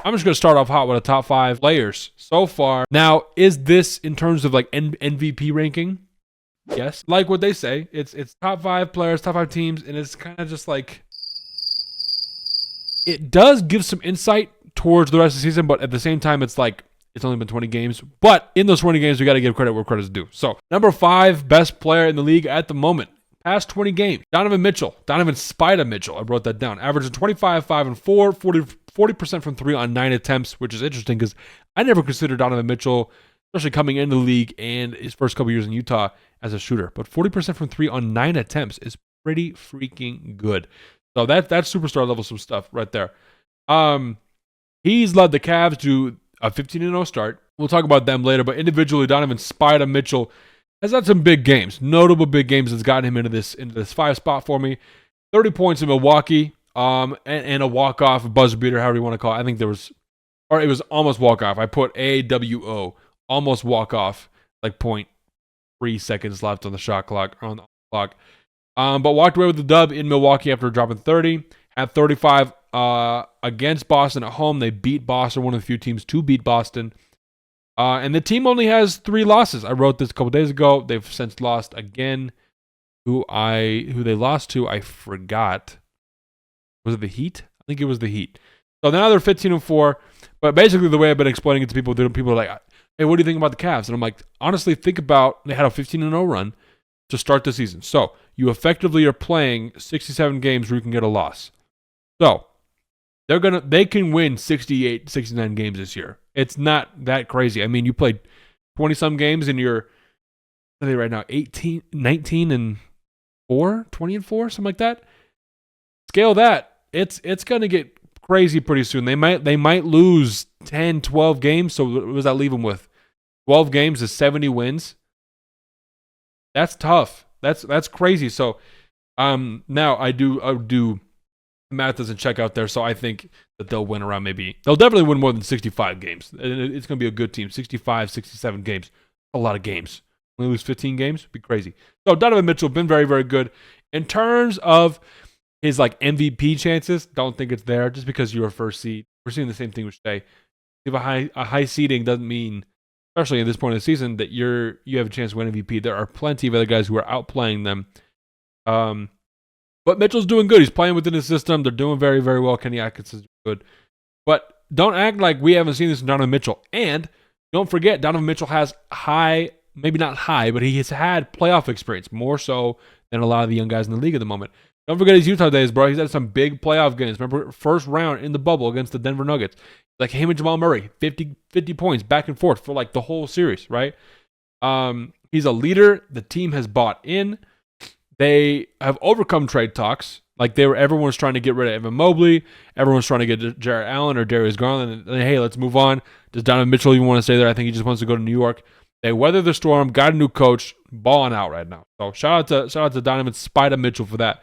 I'm just going to start off hot with a top 5 players so far. Now, is this in terms of like MVP ranking? Yes. Like what they say, it's top 5 players, top 5 teams, and it's kind of just like, it does give some insight towards the rest of the season, but at the same time, it's like, it's only been 20 games. But in those 20 games, we got to give credit where credit's due. So, number 5 best player in the league at the moment. Past 20 games. Donovan Spider Mitchell. I wrote that down. Averaging 25, 5, and 4, 40% from 3 on 9 attempts, which is interesting because I never considered Donovan Mitchell, especially coming into the league and his first couple years in Utah, as a shooter. But 40% from 3 on 9 attempts is pretty freaking good. So that's superstar level some stuff right there. He's led the Cavs to a 15-0 start. We'll talk about them later, but individually, Donovan Spider Mitchell has had some big games, notable big games that's gotten him into this 5 spot for me. 30 points in Milwaukee, and a walk-off buzzer beater, however you want to call it. I think it was almost walk-off. I put AWO, almost walk-off, like 0.3 seconds left on the shot clock, or on the clock. But walked away with the dub in Milwaukee after dropping 30. Had 35 against Boston at home. They beat Boston, one of the few teams to beat Boston. And the team only has 3 losses. I wrote this a couple days ago. They've since lost again. Who they lost to, I forgot. Was it the Heat? I think it was the Heat. So now they're 15-4. But basically, the way I've been explaining it to people are like, hey, what do you think about the Cavs? And I'm like, honestly, think about, they had a 15-0 run to start the season. So you effectively are playing 67 games where you can get a loss. So they can win 68, 69 games this year. It's not that crazy. I mean, you played 20-some games and you're, what are they right now, 18, 19 and 4, 20 and 4, something like that. Scale that. It's going to get crazy pretty soon. They might lose 10, 12 games. So what does that leave them with? 12 games is 70 wins. That's tough. That's crazy. So now I do math doesn't check out there, so I think that they'll win around they'll definitely win more than 65 games. It's going to be a good team. 65, 67 games. A lot of games. When they lose 15 games, it'd be crazy. So Donovan Mitchell, been very, very good. In terms of his like MVP chances, don't think it's there just because you're a first seed. We're seeing the same thing with Shai. If a high seeding doesn't mean, especially at this point of the season, that you have a chance to win MVP. There are plenty of other guys who are outplaying them. But Mitchell's doing good. He's playing within his system. They're doing very, very well. Kenny Atkins is good. But don't act like we haven't seen this in Donovan Mitchell. And don't forget, Donovan Mitchell has maybe not high, but he has had playoff experience, more so than a lot of the young guys in the league at the moment. Don't forget his Utah days, bro. He's had some big playoff games. Remember, first round in the bubble against the Denver Nuggets. Like him and Jamal Murray, 50 points back and forth for like the whole series, right? He's a leader. The team has bought in. They have overcome trade talks. Like everyone's trying to get rid of Evan Mobley. Everyone's trying to get Jarrett Allen or Darius Garland. And hey, let's move on. Does Donovan Mitchell even want to stay there? I think he just wants to go to New York. They weathered the storm, got a new coach, balling out right now. So shout out to Donovan Spider Mitchell for that.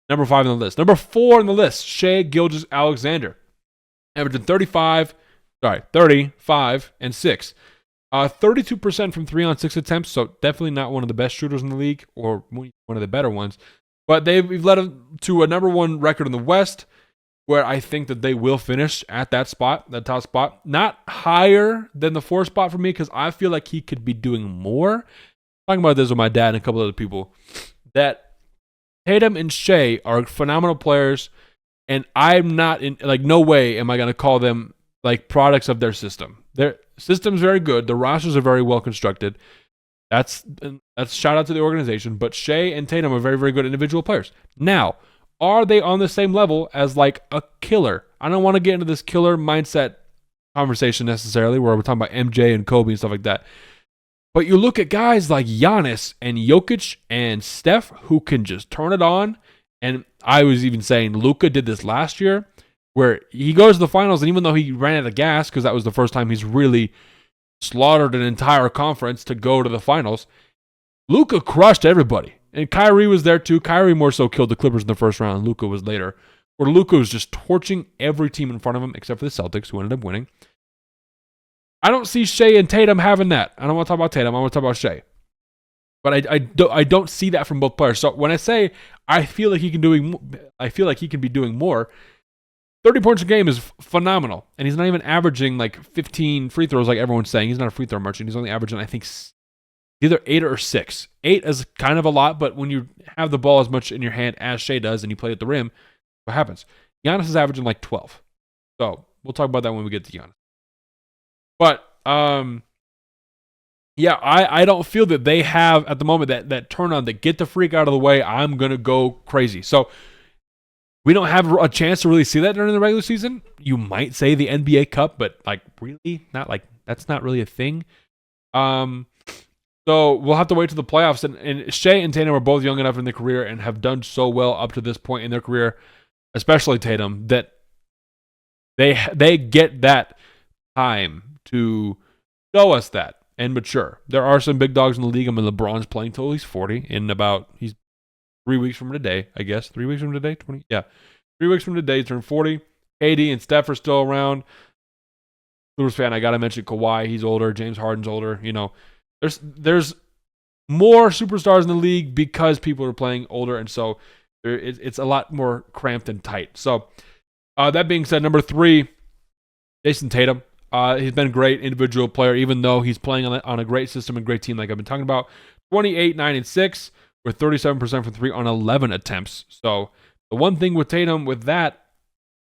Number 5 on the list. Number 4 on the list, Shai Gilgeous-Alexander. Averaging 35, and 6. 32% from 3 on 6 attempts, so definitely not one of the best shooters in the league, or one of the better ones. But we've led them to a number 1 record in the West, where I think that they will finish at that top spot. Not higher than the 4 spot for me, because I feel like he could be doing more. I'm talking about this with my dad and a couple other people, that Tatum and Shai are phenomenal players, and I'm not in, like, no way am I going to call them like products of their system. Their system's very good. The rosters are very well constructed. That's shout out to the organization. But Shai and Tatum are very, very good individual players. Now, are they on the same level as like a killer? I don't want to get into this killer mindset conversation necessarily, where we're talking about MJ and Kobe and stuff like that. But you look at guys like Giannis and Jokic and Steph who can just turn it on. And I was even saying Luka did this last year, where he goes to the finals, and even though he ran out of gas, because that was the first time he's really slaughtered an entire conference to go to the finals, Luka crushed everybody. And Kyrie was there too. Kyrie more so killed the Clippers in the first round. Luka was later, where Luka was just torching every team in front of him, except for the Celtics, who ended up winning. I don't see Shai and Tatum having that. I don't want to talk about Tatum. I want to talk about Shai. But I don't see that from both players. So when I say I feel like he can be doing more, 30 points a game is phenomenal. And he's not even averaging like 15 free throws like everyone's saying. He's not a free throw merchant. He's only averaging, I think, either 8 or 6. 8 is kind of a lot, but when you have the ball as much in your hand as Shai does and you play at the rim, what happens? Giannis is averaging like 12. So we'll talk about that when we get to Giannis. But, yeah, I don't feel that they have at the moment that turn on, that get the freak out of the way, I'm going to go crazy. So we don't have a chance to really see that during the regular season. You might say the NBA Cup, but like really not, like that's not really a thing. So we'll have to wait to the playoffs. And Shai and Tatum are both young enough in their career and have done so well up to this point in their career, especially Tatum, that they get that time to show us that and mature. There are some big dogs in the league. I mean, LeBron's playing till he's 40 he's 3 weeks from today, I guess. 3 weeks from today? 20? Yeah. 3 weeks from today, he turned 40. KD and Steph are still around. Clippers fan, I got to mention Kawhi. He's older. James Harden's older. You know, there's more superstars in the league because people are playing older, and so it's a lot more cramped and tight. So that being said, number 3, Jayson Tatum. He's been a great individual player, even though he's playing on a great system and great team like I've been talking about. 28, 9, and 6 with 37% from 3 on 11 attempts. So the one thing with Tatum with that,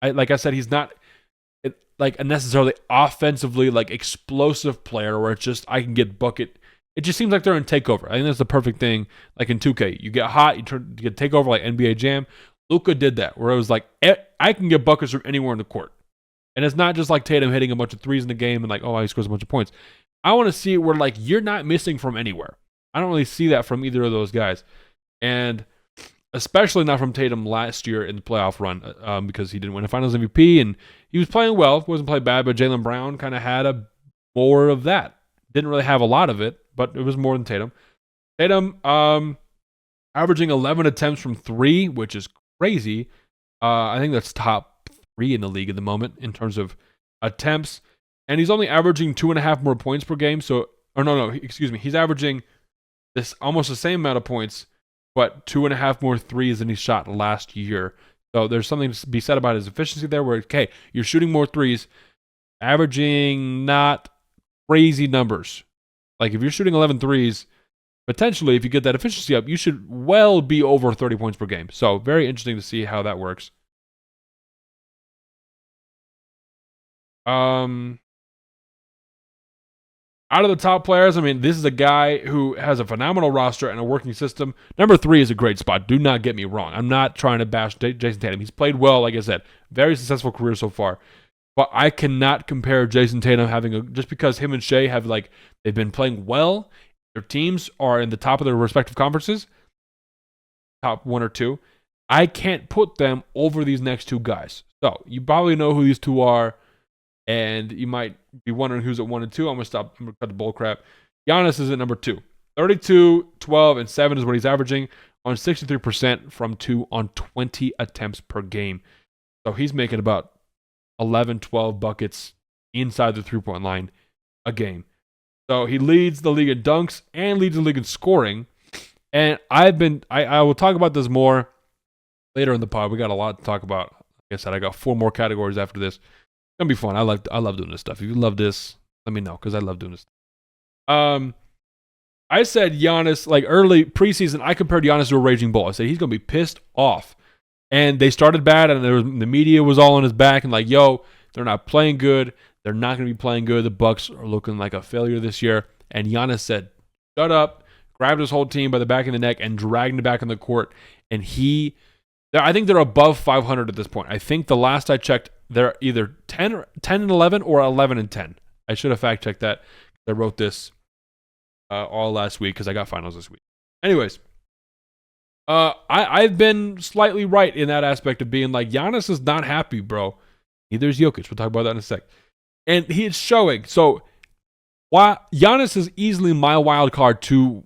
like I said, he's not like a necessarily offensively like explosive player where it's just I can get bucket. It just seems like they're in takeover. I think that's the perfect thing. Like in 2K, you get hot, you get takeover like NBA Jam. Luka did that where it was like I can get buckets from anywhere in the court. And it's not just like Tatum hitting a bunch of threes in the game and like, oh, he scores a bunch of points. I want to see it where like you're not missing from anywhere. I don't really see that from either of those guys. And especially not from Tatum last year in the playoff run because he didn't win a Finals MVP and he was playing well. Wasn't playing bad, but Jaylen Brown kind of had more of that. Didn't really have a lot of it, but it was more than Tatum. Tatum averaging 11 attempts from 3, which is crazy. I think that's top 3 in the league at the moment in terms of attempts. And he's only averaging 2.5 more points per game. So, he's averaging this almost the same amount of points, but 2.5 more threes than he shot last year. So there's something to be said about his efficiency there where, okay, you're shooting more threes, averaging not crazy numbers. Like if you're shooting 11 threes, potentially if you get that efficiency up, you should well be over 30 points per game. So very interesting to see how that works. Out of the top players, I mean, this is a guy who has a phenomenal roster and a working system. Number 3 is a great spot. Do not get me wrong. I'm not trying to bash Jayson Tatum. He's played well, like I said. Very successful career so far. But I cannot compare Jayson Tatum just because him and Shai have they've been playing well. Their teams are in the top of their respective conferences. Top 1 or 2. I can't put them over these next 2 guys. So you probably know who these 2 are. And you might be wondering who's at 1 and 2. I'm going to cut the bull crap. Giannis is at number 2. 32, 12, and 7 is what he's averaging on 63% from 2 on 20 attempts per game. So he's making about 11, 12 buckets inside the three-point line a game. So he leads the league in dunks and leads the league in scoring. And I will talk about this more later in the pod. We got a lot to talk about. Like I said, I got 4 more categories after this. It's gonna be fun. I love doing this stuff. If you love this, let me know because I love doing this. I said Giannis, like early preseason, I compared Giannis to a raging bull. I said he's gonna be pissed off. And they started bad, and the media was all on his back and like, yo, they're not playing good. They're not gonna be playing good. The Bucks are looking like a failure this year. And Giannis said, shut up, grabbed his whole team by the back of the neck and dragged him back on the court. And I think they're above 500 at this point. I think the last I checked, they're either 10 and 11 or 11 and 10. I should have fact checked that. I wrote this all last week because I got finals this week. Anyways, I've been slightly right in that aspect of being like, Giannis is not happy, bro. Neither is Jokic. We'll talk about that in a sec. And he is showing. So Giannis is easily my wild card to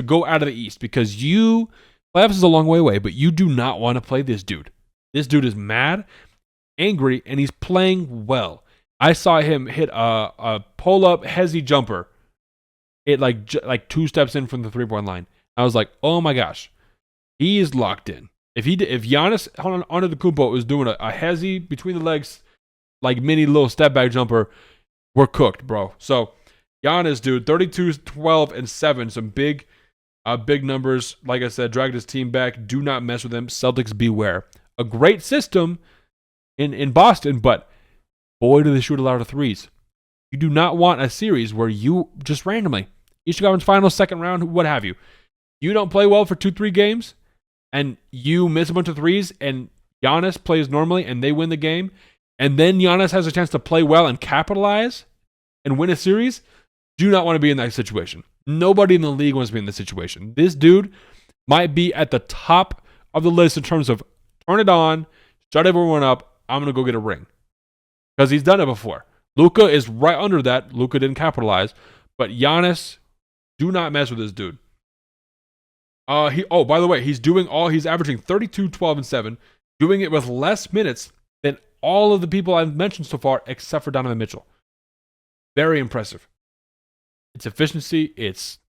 go out of the East because playoffs is a long way away, but you do not want to play this dude. This dude is mad, angry, and he's playing well. I saw him hit a pull-up hezzy jumper. It like 2 steps in from the 3-point line. I was like, oh my gosh, he is locked in. If Giannis Antetokounmpo is doing a hezzy between the legs, like mini little step back jumper, we're cooked, bro. So Giannis, dude, 32, 12, and 7. Some big numbers. Like I said, dragged his team back. Do not mess with him. Celtics beware. A great system in Boston, but boy, do they shoot a lot of threes. You do not want a series where you just randomly, Eastern Conference Finals, second round, what have you. You don't play well for 2-3 games, and you miss a bunch of threes, and Giannis plays normally, and they win the game, and then Giannis has a chance to play well and capitalize and win a series. Do not want to be in that situation. Nobody in the league wants to be in this situation. This dude might be at the top of the list in terms of turn it on, shut everyone up, I'm going to go get a ring. Because he's done it before. Luka is right under that. Luka didn't capitalize. But Giannis, do not mess with this dude. By the way, he's averaging 32, 12, and 7, doing it with less minutes than all of the people I've mentioned so far, except for Donovan Mitchell. Very impressive. It's efficiency. It's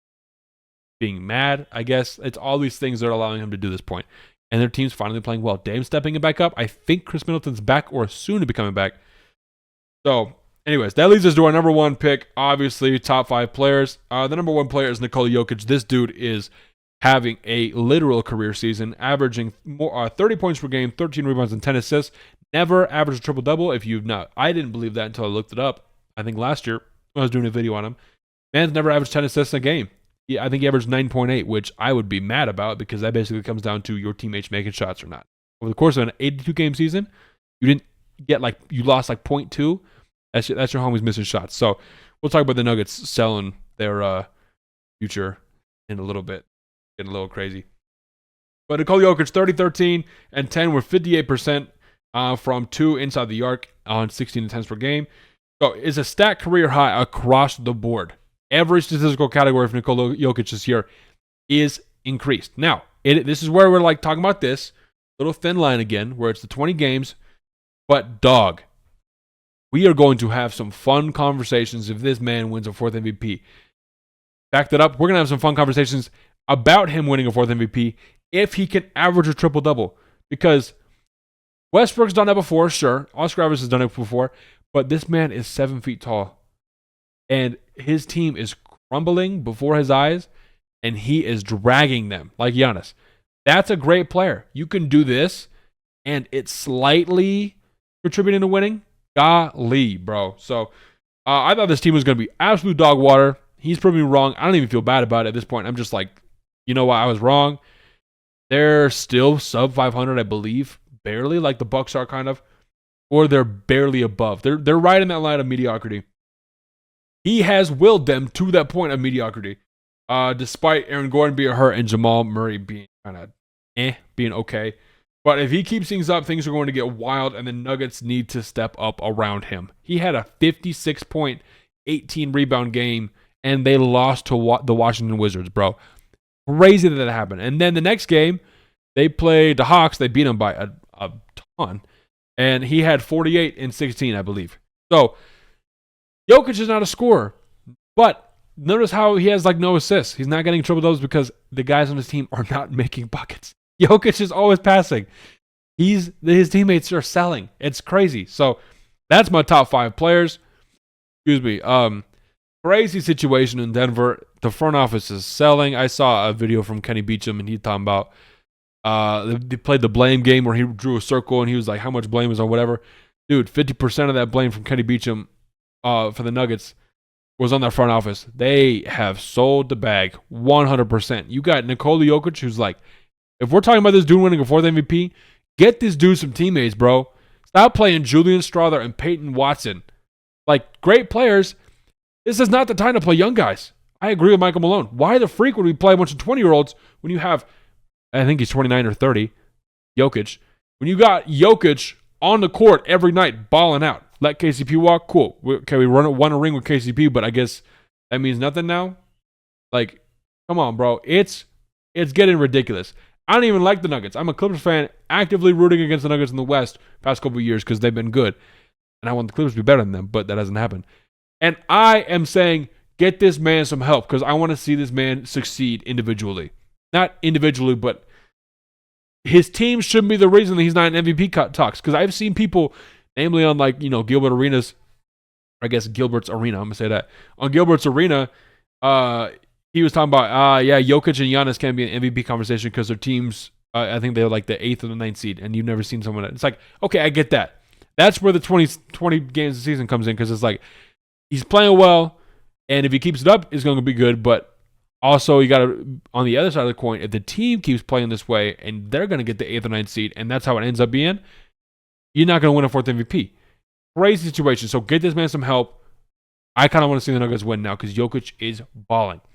being mad, I guess. It's all these things that are allowing him to do this point. And their team's finally playing well. Dame's stepping it back up. I think Chris Middleton's back or soon to be coming back. So, anyways, that leads us to our number one pick. Obviously, top 5 players. The number one player is Nikola Jokic. This dude is having a literal career season, averaging 30 points per game, 13 rebounds, and 10 assists. Never averaged a triple-double. If you've not, I didn't believe that until I looked it up. I think last year when I was doing a video on him. Man's never averaged 10 assists in a game. I think he averaged 9.8, which I would be mad about because that basically comes down to your teammates making shots or not. Over the course of an 82-game season, you lost like 0.2. That's your homies missing shots. So we'll talk about the Nuggets selling their future in a little bit. Getting a little crazy. But Nikola Jokic, 30, 13, and 10 were 58% from 2 inside the arc on 16 attempts per game. So it's a stat career high across the board. Every statistical category for Nikola Jokic this year is increased. Now, this is where we're like talking about this little thin line again, where it's the 20 games. But dog, we are going to have some fun conversations if this man wins a 4th MVP. Back that up, we're going to have some fun conversations about him winning a 4th MVP if he can average a triple-double. Because Westbrook's done that before, sure. Oscar Roberts has done it before. But this man is 7 feet tall. And his team is crumbling before his eyes. And he is dragging them like Giannis. That's a great player. You can do this. And it's slightly contributing to winning. Golly, bro. So I thought this team was going to be absolute dog water. He's proving me wrong. I don't even feel bad about it at this point. I'm just like, you know what? I was wrong. They're still sub 500, I believe. Barely, like the Bucks are kind of. Or they're barely above. They're right in that line of mediocrity. He has willed them to that point of mediocrity. Despite Aaron Gordon being hurt and Jamal Murray being kind of being okay. But if he keeps things up, things are going to get wild, and the Nuggets need to step up around him. He had a 56-point, 18-rebound game, and they lost to the Washington Wizards, bro. Crazy that happened. And then the next game, they played the Hawks. They beat them by a ton. And he had 48 and 16, I believe. So, Jokic is not a scorer. But notice how he has like no assists. He's not getting triple-doubles because the guys on his team are not making buckets. Jokic is always passing. His teammates are selling. It's crazy. So, that's my top 5 players. Excuse me. Crazy situation in Denver. The front office is selling. I saw a video from Kenny Beecham, and he's talking about they played the blame game where he drew a circle, and he was like, how much blame is on whatever. Dude, 50% of that blame from Kenny Beecham for the Nuggets was on their front office. They have sold the bag 100%. You got Nikola Jokic, who's like, if we're talking about this dude winning a 4th MVP, get this dude some teammates, bro. Stop playing Julian Strawther and Peyton Watson. Like, great players. This is not the time to play young guys. I agree with Michael Malone. Why the freak would we play a bunch of 20-year-olds when you have, I think he's 29 or 30, Jokic. When you got Jokic on the court every night balling out. Let KCP walk? Cool. Okay, we won a ring with KCP, but I guess that means nothing now? Like, come on, bro. It's getting ridiculous. I don't even like the Nuggets. I'm a Clippers fan, actively rooting against the Nuggets in the West past couple of years because they've been good. And I want the Clippers to be better than them, but that hasn't happened. And I am saying, get this man some help because I want to see this man succeed individually. Not individually, but his team shouldn't be the reason that he's not in MVP talks. Because I've seen people, namely on like, Gilbert Arenas, I guess Gilbert's Arena, I'm going to say that. On Gilbert's Arena, he was talking about, Jokic and Giannis can't be an MVP conversation because their teams, I think they're like the 8th or the 9th seed, and you've never seen someone. It's like, okay, I get that. That's where the 20 games of the season comes in, because it's like, he's playing well, and if he keeps it up, it's going to be good. But also, you got to, on the other side of the coin, if the team keeps playing this way, and they're going to get the 8th or 9th seed, and that's how it ends up being, you're not going to win a 4th MVP. Crazy situation. So get this man some help. I kind of want to see the Nuggets win now because Jokic is balling.